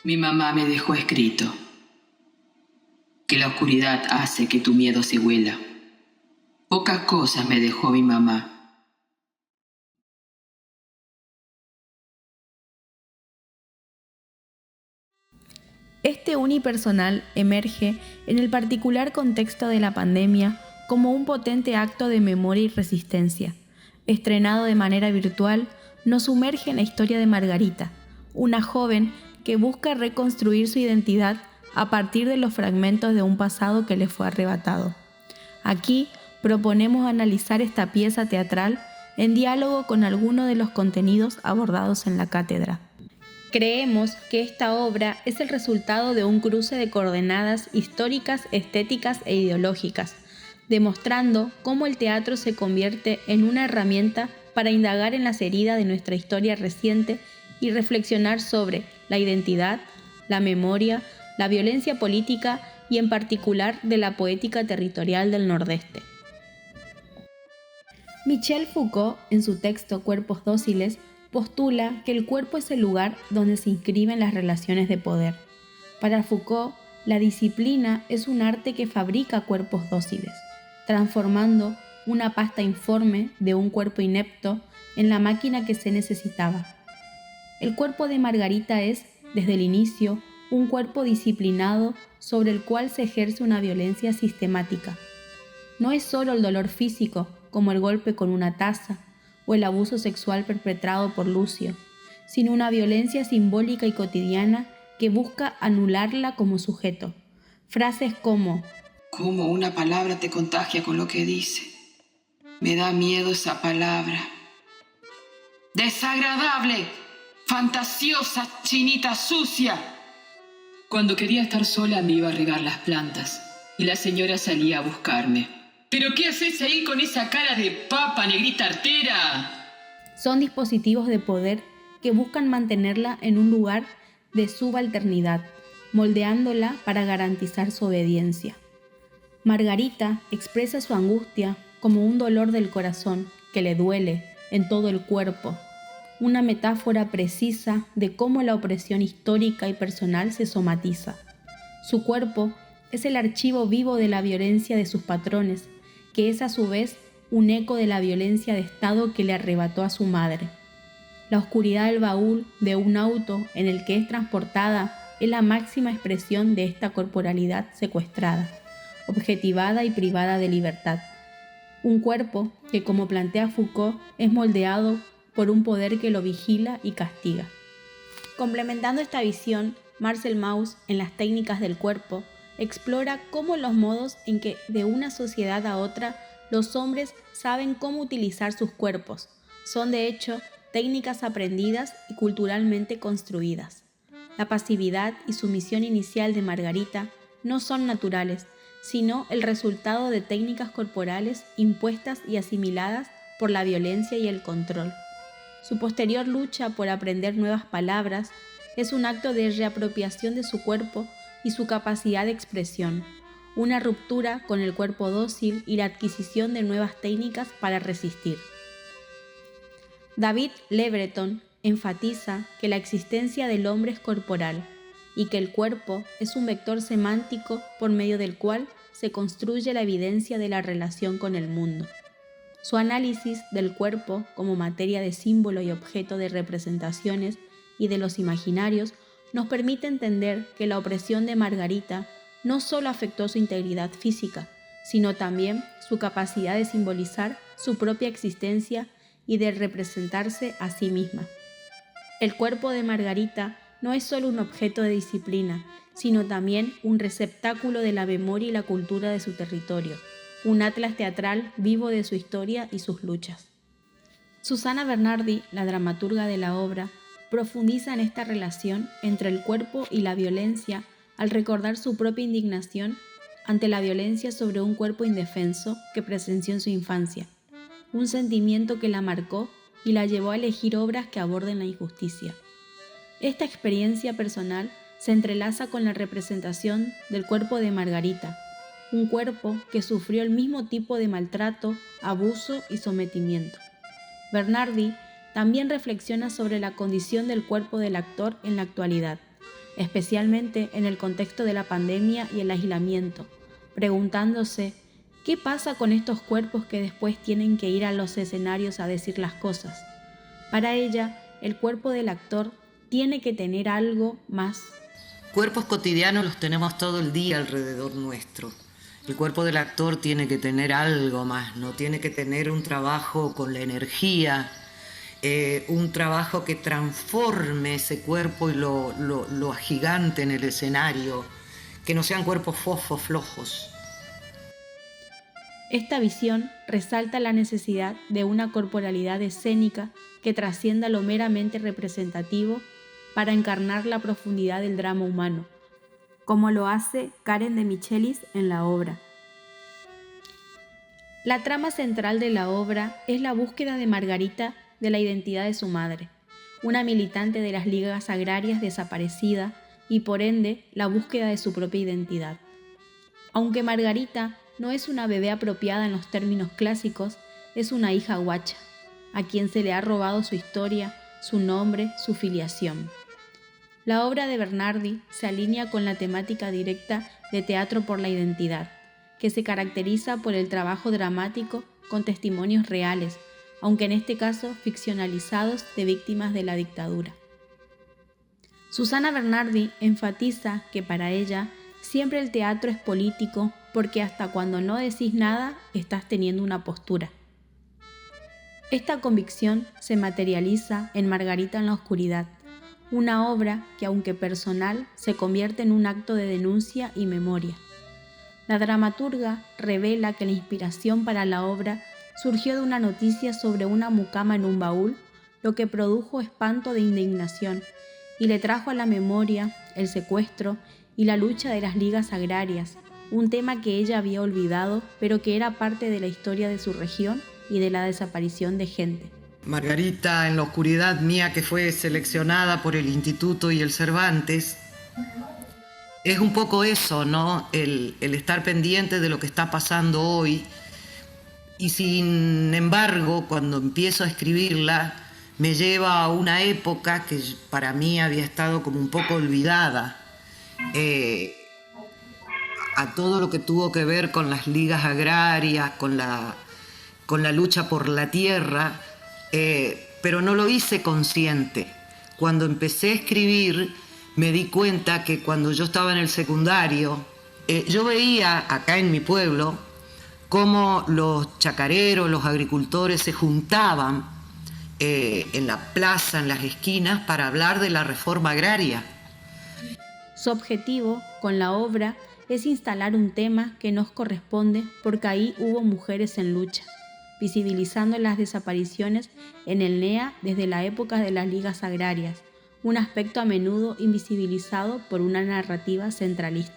Mi mamá me dejó escrito que la oscuridad hace que tu miedo se huela. Pocas cosas me dejó mi mamá. Este unipersonal emerge en el particular contexto de la pandemia como un potente acto de memoria y resistencia. Estrenado de manera virtual, nos sumerge en la historia de Margarita, una joven que busca reconstruir su identidad a partir de los fragmentos de un pasado que le fue arrebatado. Aquí proponemos analizar esta pieza teatral en diálogo con algunos de los contenidos abordados en la cátedra. Creemos que esta obra es el resultado de un cruce de coordenadas históricas, estéticas e ideológicas, demostrando cómo el teatro se convierte en una herramienta para indagar en las heridas de nuestra historia reciente y reflexionar sobre la identidad, la memoria, la violencia política y en particular de la poética territorial del Nordeste. Michel Foucault, en su texto Cuerpos dóciles, postula que el cuerpo es el lugar donde se inscriben las relaciones de poder. Para Foucault, la disciplina es un arte que fabrica cuerpos dóciles, transformando una pasta informe de un cuerpo inepto en la máquina que se necesitaba. El cuerpo de Margarita es, desde el inicio, un cuerpo disciplinado sobre el cual se ejerce una violencia sistemática. No es solo el dolor físico, como el golpe con una taza o el abuso sexual perpetrado por Lucio, sino una violencia simbólica y cotidiana que busca anularla como sujeto. Frases como ¿Cómo una palabra te contagia con lo que dice? Me da miedo esa palabra. Desagradable, fantasiosa, chinita sucia. Cuando quería estar sola me iba a regar las plantas y la señora salía a buscarme. ¿Pero qué haces ahí con esa cara de papa, negrita artera? son dispositivos de poder que buscan mantenerla en un lugar de subalternidad, moldeándola para garantizar su obediencia. Margarita expresa su angustia como un dolor del corazón que le duele en todo el cuerpo, una metáfora precisa de cómo la opresión histórica y personal se somatiza. Su cuerpo es el archivo vivo de la violencia de sus patrones, que es a su vez un eco de la violencia de Estado que le arrebató a su madre. La oscuridad del baúl de un auto en el que es transportada es la máxima expresión de esta corporalidad secuestrada, objetivada y privada de libertad. Un cuerpo que, como plantea Foucault, es moldeado por un poder que lo vigila y castiga. Complementando esta visión, Marcel Mauss, en las técnicas del cuerpo, explora cómo los modos en que de una sociedad a otra los hombres saben cómo utilizar sus cuerpos son de hecho técnicas aprendidas y culturalmente construidas. La pasividad y sumisión inicial de Margarita no son naturales, sino el resultado de técnicas corporales impuestas y asimiladas por la violencia y el control. Su posterior lucha por aprender nuevas palabras es un acto de reapropiación de su cuerpo y su capacidad de expresión, una ruptura con el cuerpo dócil y la adquisición de nuevas técnicas para resistir. David Le Breton enfatiza que la existencia del hombre es corporal y que el cuerpo es un vector semántico por medio del cual se construye la evidencia de la relación con el mundo. Su análisis del cuerpo como materia de símbolo y objeto de representaciones y de los imaginarios nos permite entender que la opresión de Margarita no solo afectó su integridad física, sino también su capacidad de simbolizar su propia existencia y de representarse a sí misma. El cuerpo de Margarita no es solo un objeto de disciplina, sino también un receptáculo de la memoria y la cultura de su territorio, un atlas teatral vivo de su historia y sus luchas. Susana Bernardi, la dramaturga de la obra, profundiza en esta relación entre el cuerpo y la violencia al recordar su propia indignación ante la violencia sobre un cuerpo indefenso que presenció en su infancia, un sentimiento que la marcó y la llevó a elegir obras que aborden la injusticia. Esta experiencia personal se entrelaza con la representación del cuerpo de Margarita, un cuerpo que sufrió el mismo tipo de maltrato, abuso y sometimiento. Bernardi también reflexiona sobre la condición del cuerpo del actor en la actualidad, especialmente en el contexto de la pandemia y el aislamiento, preguntándose ¿qué pasa con estos cuerpos que después tienen que ir a los escenarios a decir las cosas? Para ella, el cuerpo del actor tiene que tener algo más. Cuerpos cotidianos los tenemos todo el día alrededor nuestro. El cuerpo del actor tiene que tener algo más, no tiene que tener un trabajo con la energía, un trabajo que transforme ese cuerpo y lo agigante en el escenario, que no sean cuerpos fosfos, flojos. Esta visión resalta la necesidad de una corporalidad escénica que trascienda lo meramente representativo para encarnar la profundidad del drama humano, como lo hace Karen de Michelis en la obra. La trama central de la obra es la búsqueda de Margarita de la identidad de su madre, una militante de las ligas agrarias desaparecida y por ende la búsqueda de su propia identidad. Aunque Margarita no es una bebé apropiada en los términos clásicos, es una hija guacha, a quien se le ha robado su historia, su nombre, su filiación. La obra de Bernardi se alinea con la temática directa de Teatro por la Identidad, que se caracteriza por el trabajo dramático con testimonios reales, aunque en este caso ficcionalizados de víctimas de la dictadura. Susana Bernardi enfatiza que para ella siempre el teatro es político porque hasta cuando no decís nada estás teniendo una postura. Esta convicción se materializa en Margarita en la oscuridad, una obra que, aunque personal, se convierte en un acto de denuncia y memoria. La dramaturga revela que la inspiración para la obra surgió de una noticia sobre una mucama en un baúl, lo que produjo espanto de indignación y le trajo a la memoria el secuestro y la lucha de las ligas agrarias, un tema que ella había olvidado, pero que era parte de la historia de su región y de la desaparición de gente. Margarita en la oscuridad mía, que fue seleccionada por el Instituto y el Cervantes, es un poco eso, ¿no? El estar pendiente de lo que está pasando hoy. Y sin embargo, cuando empiezo a escribirla, me lleva a una época que para mí había estado como un poco olvidada. A todo lo que tuvo que ver con las ligas agrarias, con la lucha por la tierra, pero no lo hice consciente. Cuando empecé a escribir, me di cuenta que cuando yo estaba en el secundario, yo veía acá en mi pueblo cómo los chacareros, los agricultores se juntaban en la plaza, en las esquinas, para hablar de la reforma agraria. Su objetivo con la obra es instalar un tema que nos corresponde porque ahí hubo mujeres en lucha, visibilizando las desapariciones en el NEA desde la época de las ligas agrarias, un aspecto a menudo invisibilizado por una narrativa centralista.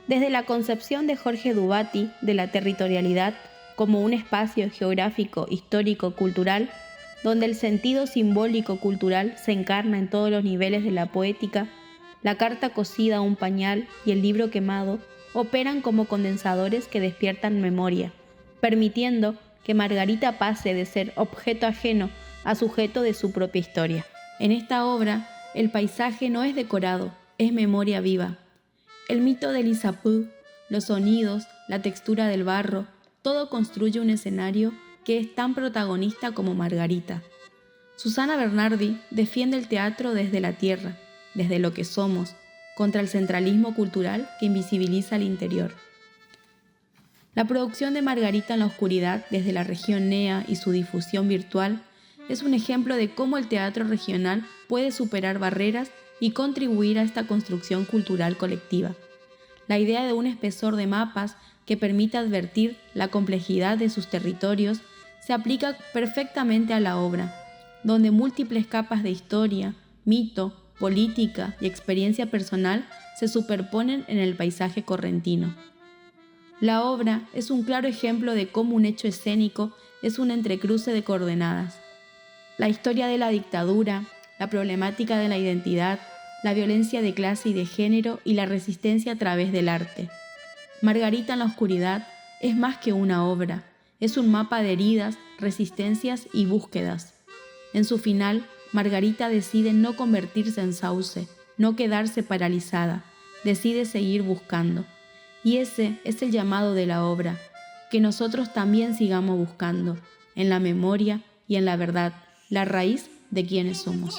Desde la concepción de Jorge Dubati de la territorialidad como un espacio geográfico, histórico, cultural, donde el sentido simbólico cultural se encarna en todos los niveles de la poética, la carta cosida a un pañal y el libro quemado operan como condensadores que despiertan memoria, permitiendo que Margarita pase de ser objeto ajeno a sujeto de su propia historia. En esta obra, el paisaje no es decorado, es memoria viva. El mito del Isapú, los sonidos, la textura del barro, todo construye un escenario que es tan protagonista como Margarita. Susana Bernardi defiende el teatro desde la tierra, desde lo que somos, contra el centralismo cultural que invisibiliza el interior. La producción de Margarita en la oscuridad desde la región NEA y su difusión virtual es un ejemplo de cómo el teatro regional puede superar barreras y contribuir a esta construcción cultural colectiva. La idea de un espesor de mapas que permita advertir la complejidad de sus territorios se aplica perfectamente a la obra, donde múltiples capas de historia, mito, política y experiencia personal se superponen en el paisaje correntino. La obra es un claro ejemplo de cómo un hecho escénico es un entrecruce de coordenadas. La historia de la dictadura, la problemática de la identidad, la violencia de clase y de género y la resistencia a través del arte. Margarita en la oscuridad es más que una obra, es un mapa de heridas, resistencias y búsquedas. En su final, Margarita decide no convertirse en sauce, no quedarse paralizada, decide seguir buscando. Y ese es el llamado de la obra, que nosotros también sigamos buscando, en la memoria y en la verdad, la raíz de quienes somos.